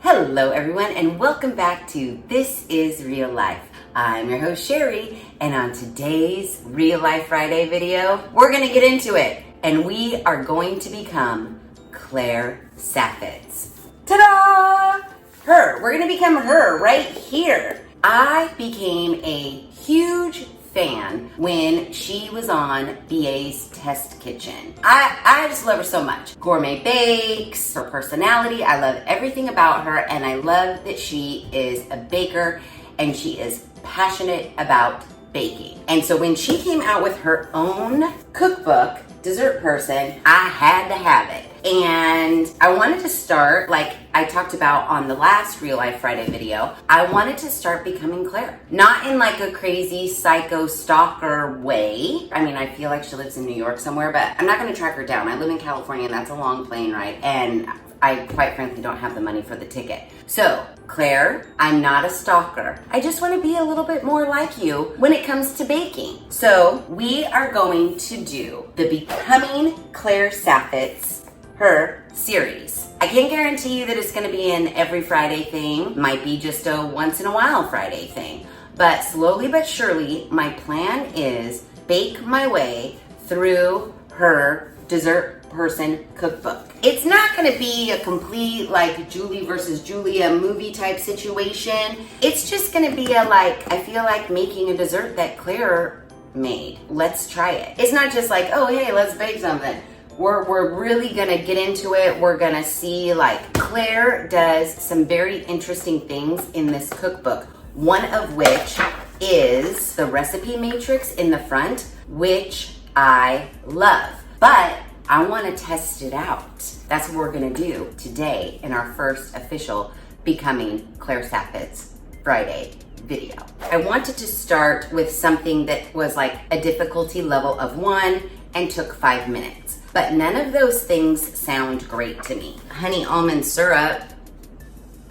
Hello everyone and welcome back to This is Real Life. I'm your host Sheri, and on today's Real Life Friday video, we're gonna get into it and we are going to become Claire Saffitz. Ta-da! We're gonna become her right here. I became a huge fan when she was on BA's Test Kitchen. I just love her so much. Gourmet bakes, her personality, I love everything about her, and I love that she is a baker and she is passionate about baking. And so when she came out with her own cookbook, Dessert Person, I had to have it. And I wanted to start, like I talked about on the last Real Life Friday video, I wanted to start becoming Claire. Not in like a crazy psycho stalker way. I mean, I feel like she lives in New York somewhere, but I'm not gonna track her down. I live in California and that's a long plane ride. And I quite frankly don't have the money for the ticket. So, Claire, I'm not a stalker. I just want to be a little bit more like you when it comes to baking. So, we are going to do the Becoming Claire Saffitz, her series. I can't guarantee you that it's going to be an every Friday thing. Might be just a once in a while Friday thing. But slowly but surely, my plan is bake my way through her Dessert Person cookbook. It's not going to be a complete like Julie versus Julia movie type situation. It's just going to be a like, I feel like making a dessert that Claire made. Let's try it. It's not just like, oh hey, let's bake something. We're really gonna get into it. We're gonna see like Claire does some very interesting things in this cookbook. One of which is the recipe matrix in the front, which I love. But I wanna test it out. That's what we're gonna do today in our first official Becoming Claire Saffitz Friday video. I wanted to start with something that was like a difficulty level of 1 and took 5 minutes. But none of those things sound great to me. Honey almond syrup,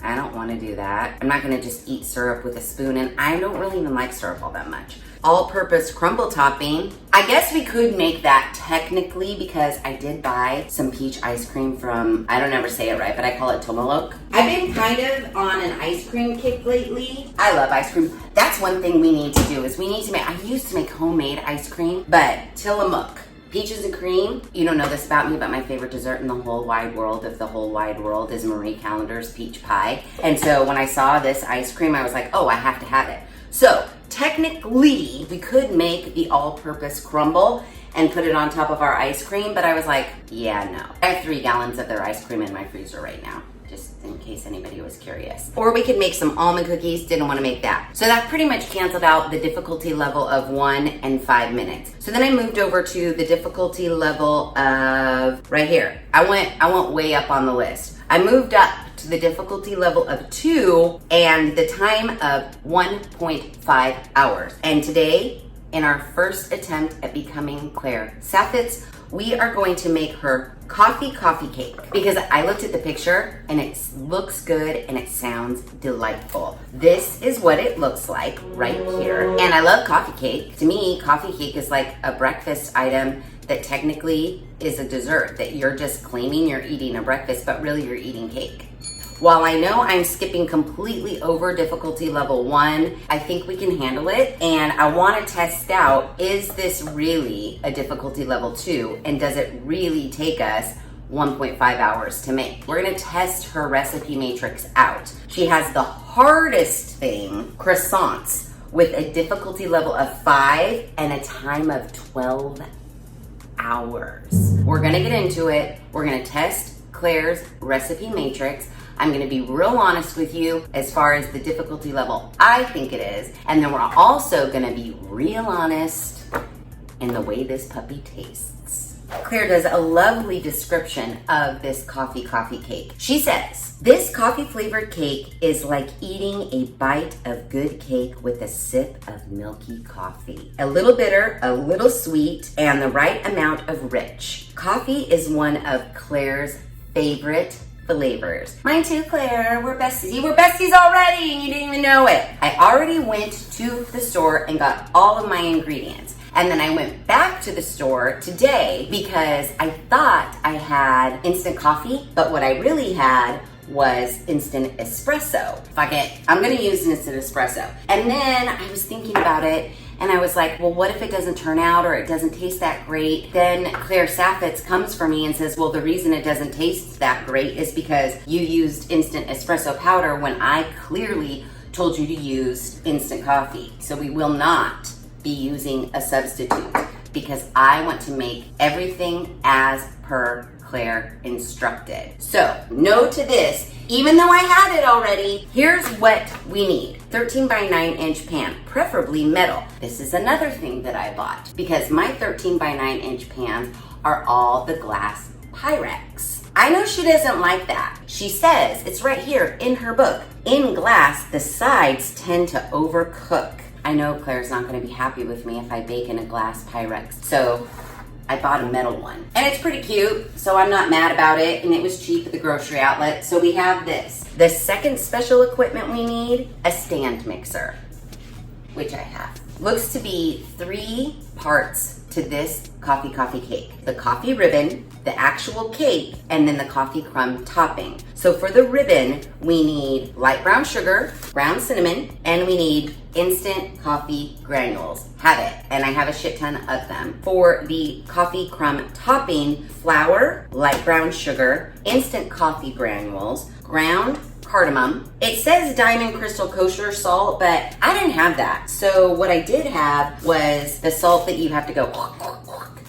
I don't want to do that. I'm not going to just eat syrup with a spoon, and I don't really even like syrup all that much. All-purpose crumble topping, I guess we could make that technically because I did buy some peach ice cream from, I don't ever say it right, but I call it Tomalok. I've been kind of on an ice cream kick lately. I love ice cream. That's one thing we need to do is we need to make, I used to make homemade ice cream, but Tillamook. Peaches and cream. You don't know this about me, but my favorite dessert in the whole wide world of the whole wide world is Marie Callender's peach pie. And so when I saw this ice cream, I was like, oh, I have to have it. So technically, we could make the all-purpose crumble and put it on top of our ice cream, but I was like, yeah, no. I have 3 gallons of their ice cream in my freezer right now, just in case anybody was curious. Or we could make some almond cookies, didn't want to make that. So that pretty much canceled out the difficulty level of 1 and 5 minutes. So then I moved over to the difficulty level of right here. I went way up on the list. I moved up to the difficulty level of 2 and the time of 1.5 hours. And today, in our first attempt at becoming Claire Saffitz, we are going to make her coffee cake because I looked at the picture and it looks good and it sounds delightful. This is what it looks like right here. And I love coffee cake. To me, coffee cake is like a breakfast item that technically is a dessert that you're just claiming you're eating a breakfast, but really you're eating cake. While I know I'm skipping completely over difficulty level 1, I think we can handle it. And I want to test out, is this really a difficulty level 2? And does it really take us 1.5 hours to make? We're going to test her recipe matrix out. She has the hardest thing, croissants, with a difficulty level of 5 and a time of 12 hours. We're going to get into it. We're going to test Claire's recipe matrix. I'm gonna be real honest with you as far as the difficulty level I think it is. And then we're also gonna be real honest in the way this puppy tastes. Claire does a lovely description of this coffee cake. She says, this coffee flavored cake is like eating a bite of good cake with a sip of milky coffee. A little bitter, a little sweet, and the right amount of rich. Coffee is one of Claire's favorite flavors. Mine too, Claire. We're besties. You were besties already and you didn't even know it. I already went to the store and got all of my ingredients. And then I went back to the store today because I thought I had instant coffee, but what I really had was instant espresso. I'm gonna use instant espresso. And then I was thinking about it and I was like, well, what if it doesn't turn out or it doesn't taste that great? Then Claire Saffitz comes for me and says, well, the reason it doesn't taste that great is because you used instant espresso powder when I clearly told you to use instant coffee. So we will not be using a substitute because I want to make everything as per Claire instructed. So, no to this, even though I had it already, here's what we need. 13 by 9 inch pan, preferably metal. This is another thing that I bought because my 13 by 9 inch pans are all the glass Pyrex. I know she doesn't like that. She says, it's right here in her book, in glass, the sides tend to overcook. I know Claire's not gonna be happy with me if I bake in a glass Pyrex. So I bought a metal one. And it's pretty cute, so I'm not mad about it, and it was cheap at the grocery outlet. So we have this. The second special equipment we need, a stand mixer, which I have. Looks to be 3 parts to this coffee cake. The coffee ribbon, the actual cake, and then the coffee crumb topping. So for the ribbon, we need light brown sugar, ground cinnamon, and we need instant coffee granules. Have it, and I have a shit ton of them. For the coffee crumb topping, flour, light brown sugar, instant coffee granules, ground cardamom. It says diamond crystal kosher salt, but I didn't have that. So what I did have was the salt that you have to go.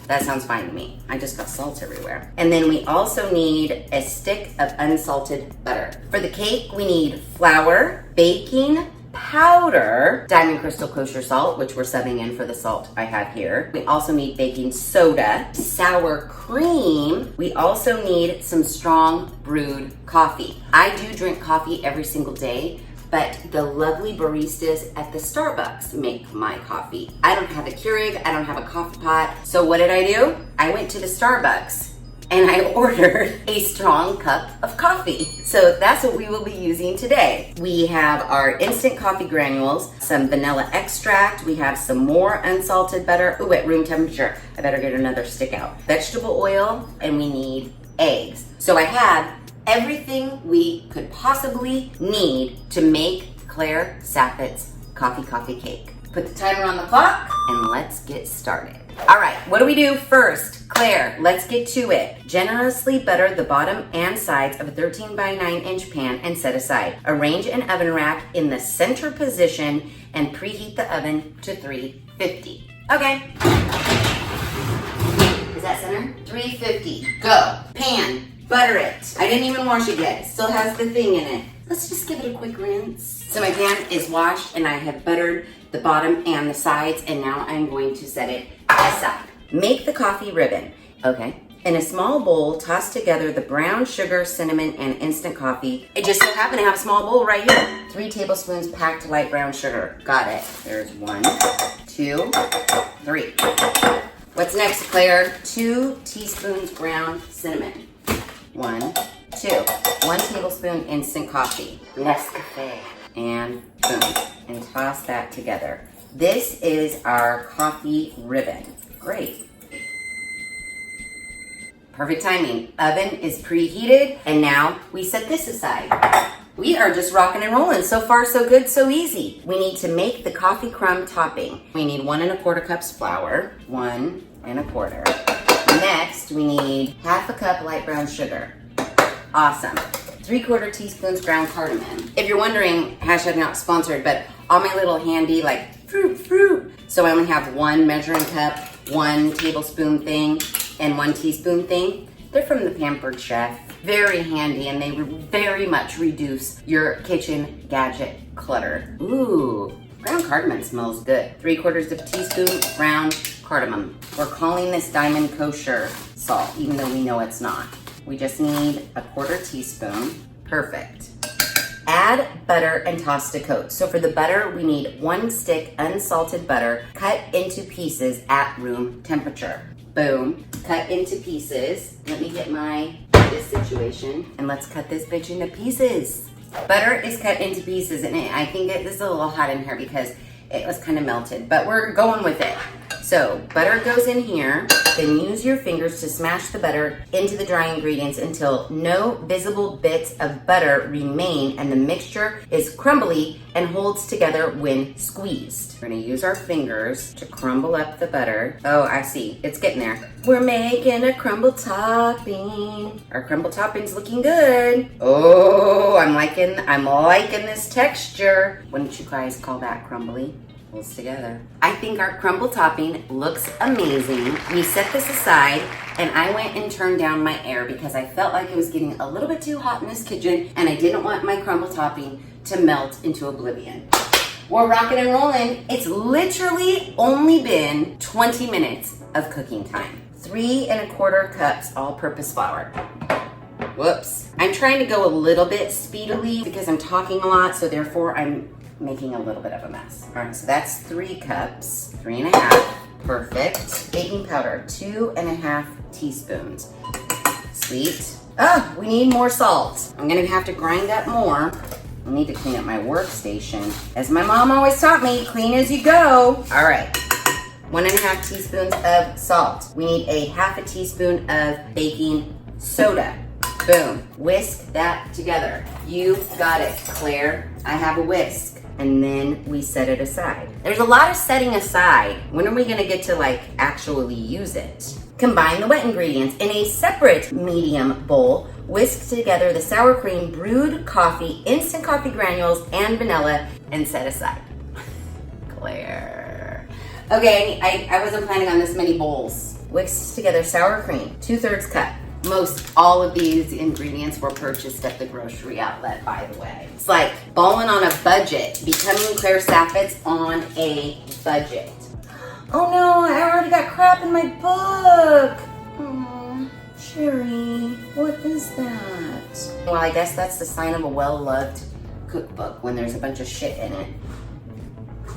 That sounds fine to me. I just got salt everywhere. And then we also need a stick of unsalted butter. For the cake, we need flour, baking powder, diamond crystal kosher salt, which we're subbing in for the salt I have here. We also need baking soda, sour cream. We also need some strong brewed coffee. I do drink coffee every single day, but the lovely baristas at the Starbucks make my coffee. I don't have a Keurig, I don't have a coffee pot. So what did I do? I went to the Starbucks and I ordered a strong cup of coffee. So that's what we will be using today. We have our instant coffee granules, some vanilla extract, we have some more unsalted butter, ooh, at room temperature. I better get another stick out. Vegetable oil, and we need eggs. So I have everything we could possibly need to make Claire Saffitz coffee cake. Put the timer on the clock and let's get started. All right, what do we do first? Claire, let's get to it. Generously butter the bottom and sides of a 13 by 9 inch pan and set aside. Arrange an oven rack in the center position and preheat the oven to 350. Okay. Is that center? 350. Go. Pan. Butter it. I didn't even wash it yet. It still has the thing in it. Let's just give it a quick rinse. So my pan is washed and I have buttered the bottom and the sides, and now I'm going to set it aside. Make the coffee ribbon. Okay. In a small bowl, toss together the brown sugar, cinnamon, and instant coffee. It just so happened to have a small bowl right here. 3 tablespoons packed light brown sugar. Got it. There's 1, 2, 3. What's next, Claire? 2 teaspoons ground cinnamon. 1, 2. 1 tablespoon instant coffee. Nescafe. And boom. And toss that together. This is our coffee ribbon. Great. Perfect timing. Oven is preheated, and now we set this aside. We are just rocking and rolling. So far, so good, so easy. We need to make the coffee crumb topping. We need 1 1/4 cups flour. 1 1/4. Next, we need 1/2 cup light brown sugar. Awesome. 3/4 teaspoons ground cardamom. If you're wondering, hashtag not sponsored, but on my little handy, like, fruit. So I only have 1 measuring cup, 1 tablespoon thing, and 1 teaspoon thing. They're from the Pampered Chef. Very handy, and they very much reduce your kitchen gadget clutter. Ooh, ground cardamom smells good. 3/4 of a teaspoon ground cardamom. We're calling this diamond kosher salt, even though we know it's not. We just need 1/4 teaspoon. Perfect. Add butter and toss to coat. So for the butter, we need 1 stick unsalted butter cut into pieces at room temperature. Boom. Cut into pieces. Let me get this situation, and let's cut this bitch into pieces. Butter is cut into pieces, and I think this is a little hot in here because it was kind of melted, but we're going with it. So butter goes in here. Then use your fingers to smash the butter into the dry ingredients until no visible bits of butter remain and the mixture is crumbly and holds together when squeezed. We're gonna use our fingers to crumble up the butter. Oh, I see, it's getting there. We're making a crumble topping. Our crumble topping's looking good. Oh, I'm liking this texture. Wouldn't you guys call that crumbly? Holds together. I think our crumble topping looks amazing. We set this aside and I went and turned down my air because I felt like it was getting a little bit too hot in this kitchen and I didn't want my crumble topping to melt into oblivion. We're rocking and rolling. It's literally only been 20 minutes of cooking time. 3 1/4 cups all-purpose flour. Whoops. I'm trying to go a little bit speedily because I'm talking a lot, so therefore I'm making a little bit of a mess. All right, so that's 3 cups, 3 1/2, perfect. Baking powder, 2 1/2 teaspoons. Sweet. Oh, we need more salt. I'm gonna have to grind up more. I need to clean up my workstation. As my mom always taught me, clean as you go. All right, 1 1/2 teaspoons of salt. We need a 1/2 teaspoon of baking soda. Boom, whisk that together. You got it, Claire. I have a whisk. And then we set it aside. There's a lot of setting aside. When are we gonna get to like actually use it? Combine the wet ingredients in a separate medium bowl. Whisk together the sour cream, brewed coffee, instant coffee granules, and vanilla, and set aside. Claire. Okay, I wasn't planning on this many bowls. Whisk together sour cream, 2/3 cup. Most all of these ingredients were purchased at the grocery outlet, by the way. It's like balling on a budget. Becoming Claire Saffitz on a budget. Oh no, I already got crap in my book. Oh, Sheri, what is that? Well, I guess that's the sign of a well-loved cookbook when there's a bunch of shit in it.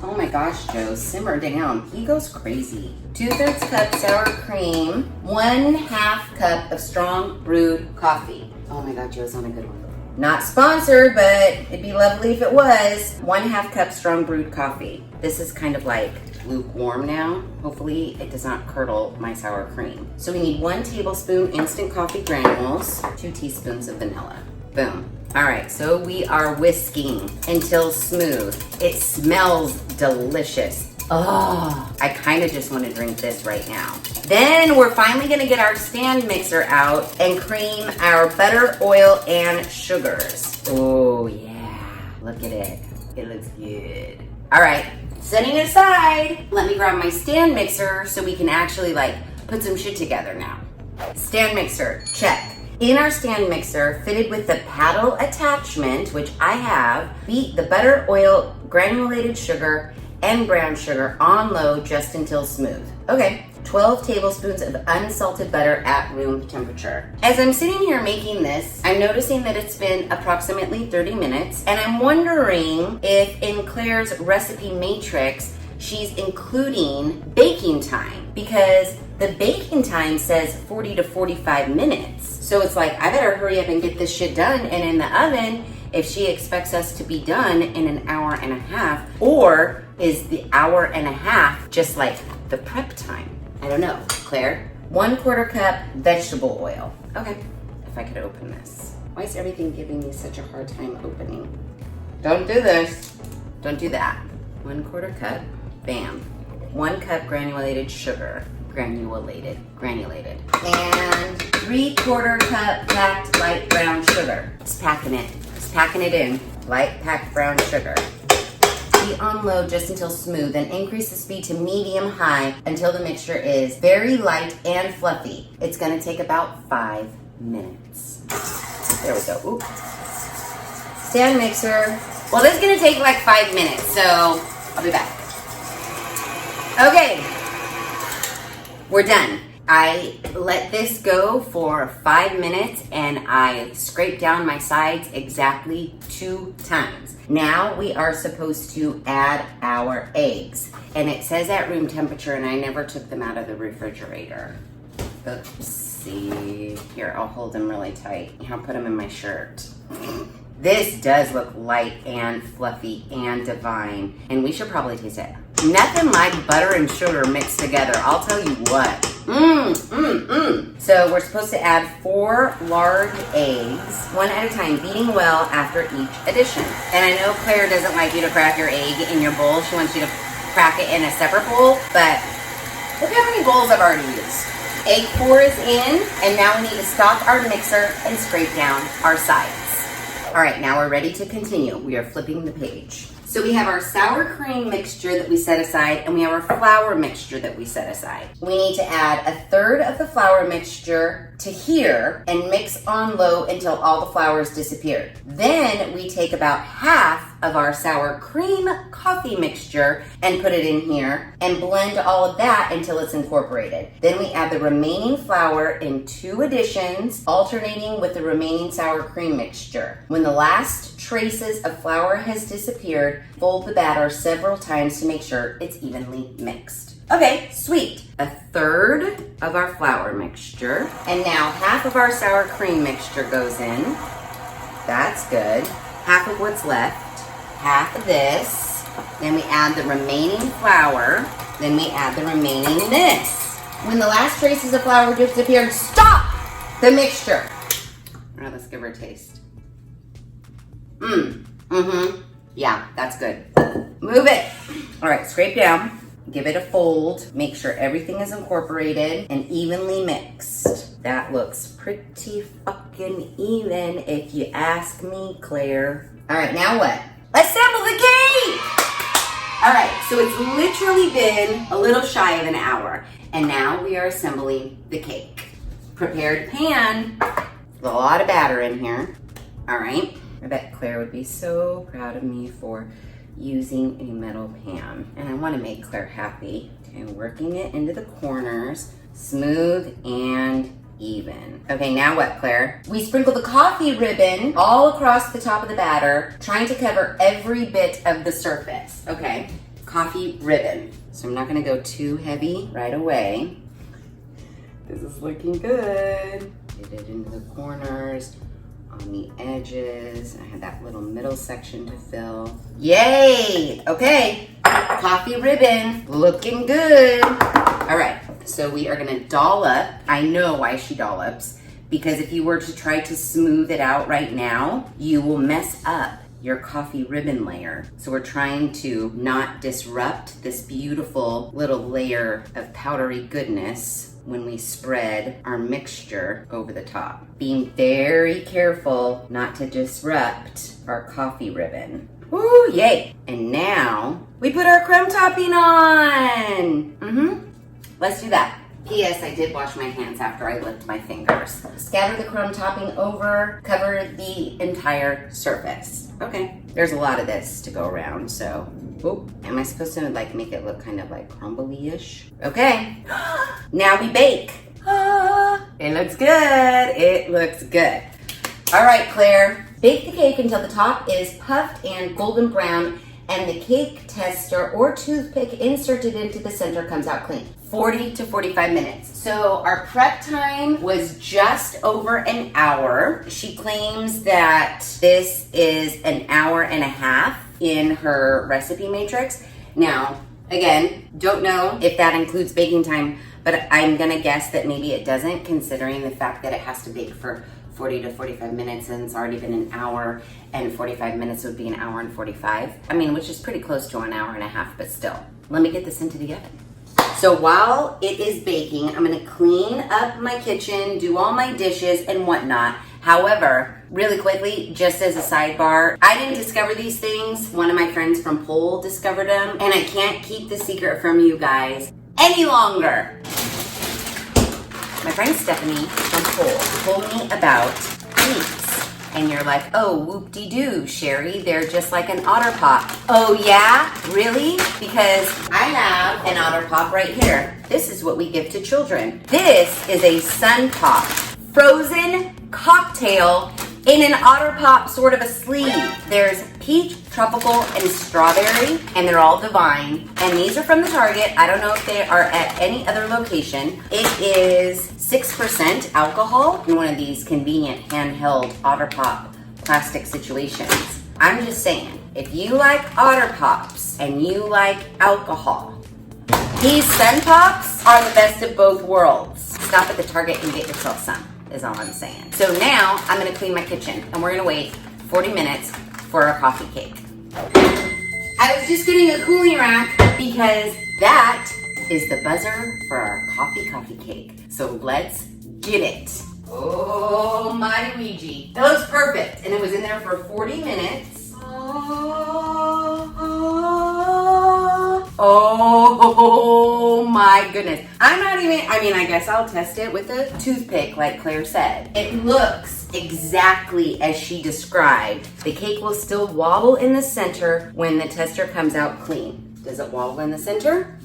Oh my gosh, Joe, simmer down. He goes crazy. 2/3 cup sour cream, 1/2 cup of strong brewed coffee. Oh my God, Joe's on a good one. Not sponsored, but it'd be lovely if it was. 1/2 cup strong brewed coffee. This is kind of like lukewarm now. Hopefully it does not curdle my sour cream. So we need 1 tablespoon instant coffee granules, 2 teaspoons of vanilla. Boom. All right, so we are whisking until smooth. It smells delicious. Oh, I kind of just want to drink this right now. Then we're finally gonna get our stand mixer out and cream our butter, oil, and sugars. Oh yeah, look at it. It looks good. All right, setting it aside, let me grab my stand mixer so we can actually like put some shit together now. Stand mixer, check. In our stand mixer, fitted with the paddle attachment, which I have, beat the butter, oil, granulated sugar, and brown sugar on low just until smooth. Okay, 12 tablespoons of unsalted butter at room temperature. As I'm sitting here making this, I'm noticing that it's been approximately 30 minutes, and I'm wondering if in Claire's recipe matrix, she's including baking time, because the baking time says 40 to 45 minutes. So it's like, I better hurry up and get this shit done and in the oven if she expects us to be done in an hour and a half, or is the hour and a half just like the prep time? I don't know. Claire, 1/4 cup vegetable oil. Okay, if I could open this. Why is everything giving me such a hard time opening? Don't do this. Don't do that. 1/4 cup, bam. 1 cup granulated sugar. Granulated. And 3/4 cup packed light brown sugar. Just packing it in. Light packed brown sugar. Heat on low just until smooth, then increase the speed to medium high until the mixture is very light and fluffy. It's gonna take about 5 minutes. There we go. Oop. Stand mixer. Well, this is gonna take like 5 minutes, so I'll be back. Okay. We're done. I let this go for 5 minutes and I scraped down my sides exactly 2 times. Now we are supposed to add our eggs. And it says at room temperature and I never took them out of the refrigerator. Oopsie. Here, I'll hold them really tight. I'll put them in my shirt. This does look light and fluffy and divine. And we should probably taste it. Nothing like butter and sugar mixed together, I'll tell you what. So we're supposed to add 4 large eggs, one at a time, beating well after each addition. And I know Claire doesn't like you to crack your egg in your bowl. She wants you to crack it in a separate bowl, but look how many bowls I've already used. Egg 4 is in, and now we need to stop our mixer and scrape down our sides. All right, now we're ready to continue. We are flipping the page. So we have our sour cream mixture that we set aside, and we have our flour mixture that we set aside. We need to add 1/3 of the flour mixture to here and mix on low until all the flour is disappeared. Then we take about half of our sour cream coffee mixture and put it in here and blend all of that until it's incorporated. Then we add the remaining flour in 2 additions, alternating with the remaining sour cream mixture. When the last traces of flour has disappeared, fold the batter several times to make sure it's evenly mixed. Okay, sweet. 1/3 of our flour mixture. And now half of our sour cream mixture goes in. That's good. Half of what's left. Half of this. Then we add the remaining flour. Then we add the remaining this. When the last traces of flour disappeared, stop the mixture. All right, let's give her a taste. Yeah, that's good. Move it. All right, scrape down. Give it a fold. Make sure everything is incorporated and evenly mixed. That looks pretty fucking even if you ask me, Claire. All right, now what? Assemble the cake! All right, so it's literally been a little shy of an hour, and now we are assembling the cake. Prepared pan, a lot of batter in here. All right, I bet Claire would be so proud of me for using a metal pan, and I want to make Claire happy. Okay, working it into the corners, smooth and even. Okay, now what, Claire? We sprinkle the coffee ribbon all across the top of the batter, trying to cover every bit of the surface. Okay, coffee ribbon. So I'm not gonna go too heavy right away. This is looking good. Get it into the corners, on the edges. I had that little middle section to fill. Yay! Okay, coffee ribbon, looking good. All right, so we are gonna dollop. I know why she dollops, because if you were to try to smooth it out right now, you will mess up your coffee ribbon layer. So we're trying to not disrupt this beautiful little layer of powdery goodness when we spread our mixture over the top. Being very careful not to disrupt our coffee ribbon. Woo, yay. And now we put our crumb topping on. Let's do that. P.S. I did wash my hands after I licked my fingers. Scatter the crumb topping over, cover the entire surface. Okay, there's a lot of this to go around, so. Oh, am I supposed to like make it look kind of like crumbly-ish? Okay, now we bake. It looks good, it looks good. All right, Claire, bake the cake until the top is puffed and golden brown and the cake tester or toothpick inserted into the center comes out clean. 40 to 45 minutes. So our prep time was just over an hour. She claims that this is an hour and a half in her recipe matrix. Now, again, don't know if that includes baking time, but I'm gonna guess that maybe it doesn't, considering the fact that it has to bake for 40 to 45 minutes and it's already been an hour, and 45 minutes would be an hour and 45. I mean, which is pretty close to an hour and a half, but still. Let me get this into the oven. So while it is baking, I'm gonna clean up my kitchen, do all my dishes and whatnot. However, really quickly, just as a sidebar, I didn't discover these things. One of my friends from Pole discovered them, and I can't keep the secret from you guys any longer. My friend Stephanie from Pole told me about meats. And you're like, oh, whoop-de-doo, Sheri, they're just like an Otter Pop. Oh yeah, really? Because I have an Otter Pop right here. This is what we give to children. This is a Sun Pop, frozen cocktail in an Otter Pop sort of a sleeve. There's peach, tropical, and strawberry, and they're all divine. And these are from the Target. I don't know if they are at any other location. It is 6% alcohol in one of these convenient handheld Otter Pop plastic situations. I'm just saying, if you like Otter Pops and you like alcohol, these Sun Pops are the best of both worlds. stop at the Target and get yourself some, is all I'm saying. So now I'm gonna clean my kitchen and we're gonna wait 40 minutes for our coffee cake. I was just getting a cooling rack because that is the buzzer for our coffee cake. So let's get it. Oh, mighty Ouija. That looks perfect. And it was in there for 40 minutes. Oh my goodness. I guess I'll test it with a toothpick like Claire said. It looks exactly as she described. The cake will still wobble in the center when the tester comes out clean. Does it wobble in the center?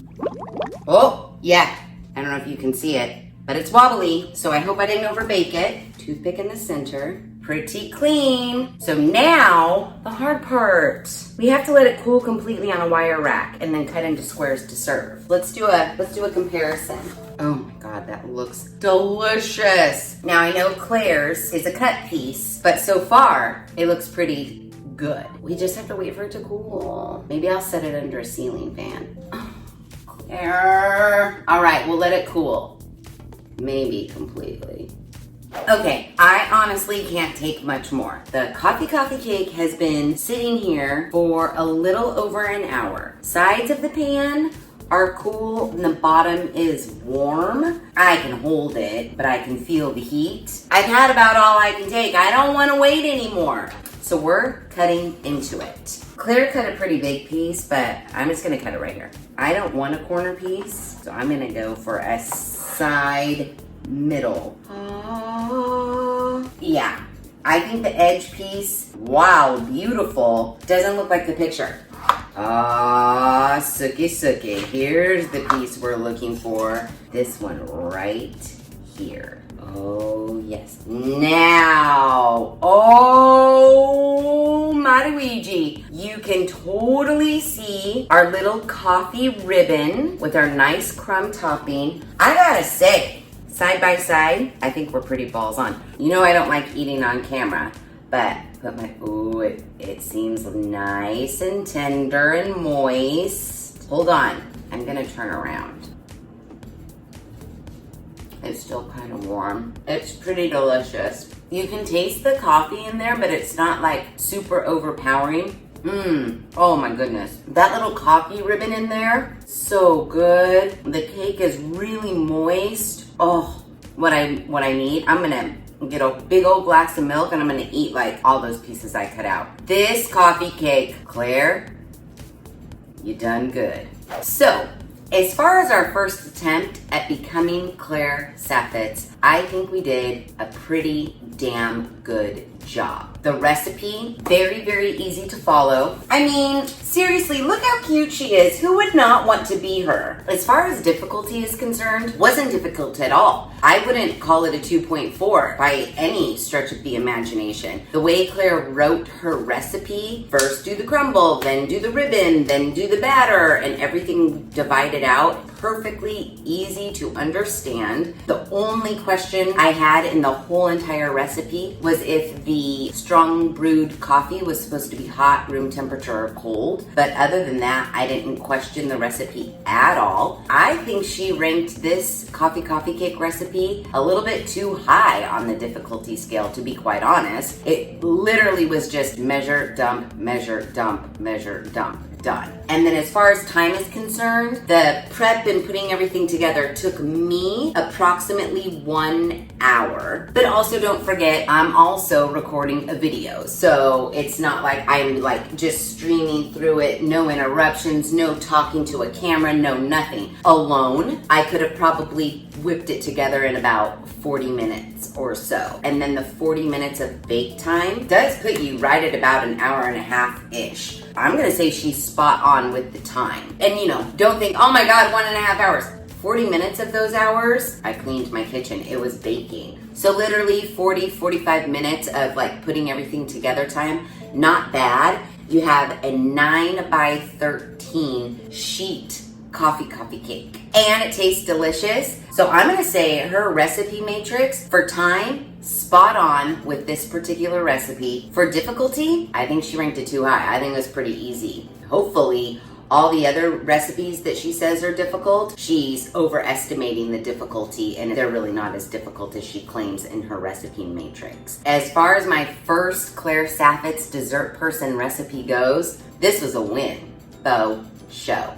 Oh, yeah. I don't know if you can see it, but it's wobbly, so I hope I didn't overbake it. Toothpick in the center. Pretty clean. So now, the hard part. We have to let it cool completely on a wire rack and then cut into squares to serve. Let's do a comparison. Oh my God, that looks delicious. Now I know Claire's is a cut piece, but so far it looks pretty good. We just have to wait for it to cool. Maybe I'll set it under a ceiling fan. Oh, Claire. All right, we'll let it cool. Maybe completely. Okay, I honestly can't take much more. The coffee cake has been sitting here for a little over an hour. Sides of the pan are cool and the bottom is warm. I can hold it, but I can feel the heat. I've had about all I can take. I don't want to wait anymore. So we're cutting into it. Claire cut a pretty big piece, but I'm just gonna cut it right here. I don't want a corner piece, so I'm gonna go for a side middle. Yeah, I think the edge piece, wow, beautiful. Doesn't look like the picture. Sookie. Here's the piece we're looking for. This one right here. Oh, yes. Now, oh, mighty Ouija. You can totally see our little coffee ribbon with our nice crumb topping. I gotta say, side by side, I think we're pretty balls on. You know I don't like eating on camera, but it seems nice and tender and moist. Hold on, I'm gonna turn around. It's still kind of warm. It's pretty delicious. You can taste the coffee in there, but it's not like super overpowering. Oh my goodness. That little coffee ribbon in there, so good. The cake is really moist. Oh, what I need, I'm gonna get a big old glass of milk and I'm gonna eat like all those pieces I cut out. This coffee cake, Claire, you done good. So, as far as our first attempt at becoming Claire Saffitz, I think we did a pretty damn good job. The recipe, very, very easy to follow. I mean, seriously, look how cute she is. Who would not want to be her? As far as difficulty is concerned, wasn't difficult at all. I wouldn't call it a 2.4 by any stretch of the imagination. The way Claire wrote her recipe, first do the crumble, then do the ribbon, then do the batter, and everything divided out, perfectly easy to understand. The only question I had in the whole entire recipe was if the strong brewed coffee was supposed to be hot, room temperature, or cold. But other than that, I didn't question the recipe at all. I think she ranked this coffee cake recipe a little bit too high on the difficulty scale, to be quite honest. It literally was just measure, dump, measure, dump, measure, dump. Done. And then as far as time is concerned, the prep and putting everything together took me approximately 1 hour. But also don't forget, I'm also recording a video. So it's not like I'm like just streaming through it, no interruptions, no talking to a camera, no nothing. Alone, I could have probably whipped it together in about 40 minutes or so. And then the 40 minutes of bake time does put you right at about an hour and a half-ish. I'm gonna say she's spot on with the time. And you know, don't think, oh my God, 1.5 hours. 40 minutes of those hours, I cleaned my kitchen. It was baking. So literally 40, 45 minutes of like putting everything together time, not bad. You have a 9x13 sheet coffee cake. And it tastes delicious. So I'm gonna say her recipe matrix for time, spot on with this particular recipe. For difficulty, I think she ranked it too high. I think it was pretty easy. Hopefully, all the other recipes that she says are difficult, she's overestimating the difficulty, and they're really not as difficult as she claims in her recipe matrix. As far as my first Claire Saffitz dessert person recipe goes, this was a win. Faux show.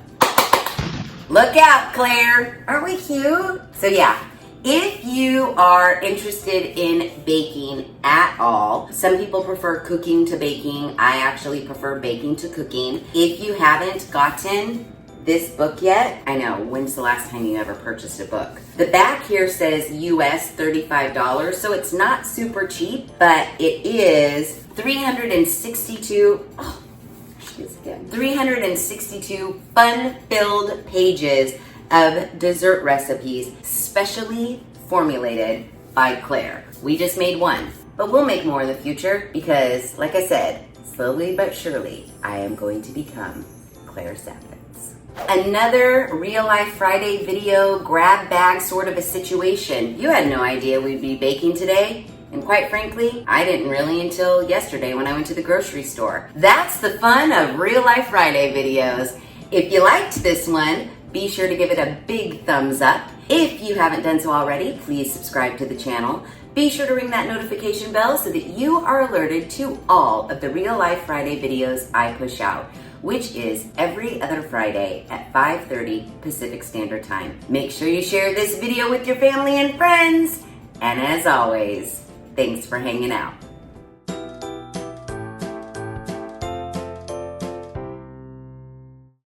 Look out, Claire! Aren't we cute? So yeah, if you are interested in baking at all, some people prefer cooking to baking. I actually prefer baking to cooking. If you haven't gotten this book yet, I know, when's the last time you ever purchased a book? The back here says US $35, so it's not super cheap, but it is 362 fun-filled pages of dessert recipes specially formulated by Claire. We just made one, but we'll make more in the future because, like I said, slowly but surely, I am going to become Claire Saffitz. Another Real Life Friday video grab bag sort of a situation. You had no idea we'd be baking today. And quite frankly, I didn't really until yesterday when I went to the grocery store. That's the fun of Real Life Friday videos. If you liked this one, be sure to give it a big thumbs up. If you haven't done so already, please subscribe to the channel. Be sure to ring that notification bell so that you are alerted to all of the Real Life Friday videos I push out, which is every other Friday at 5:30 Pacific Standard Time. Make sure you share this video with your family and friends. And as always, thanks for hanging out.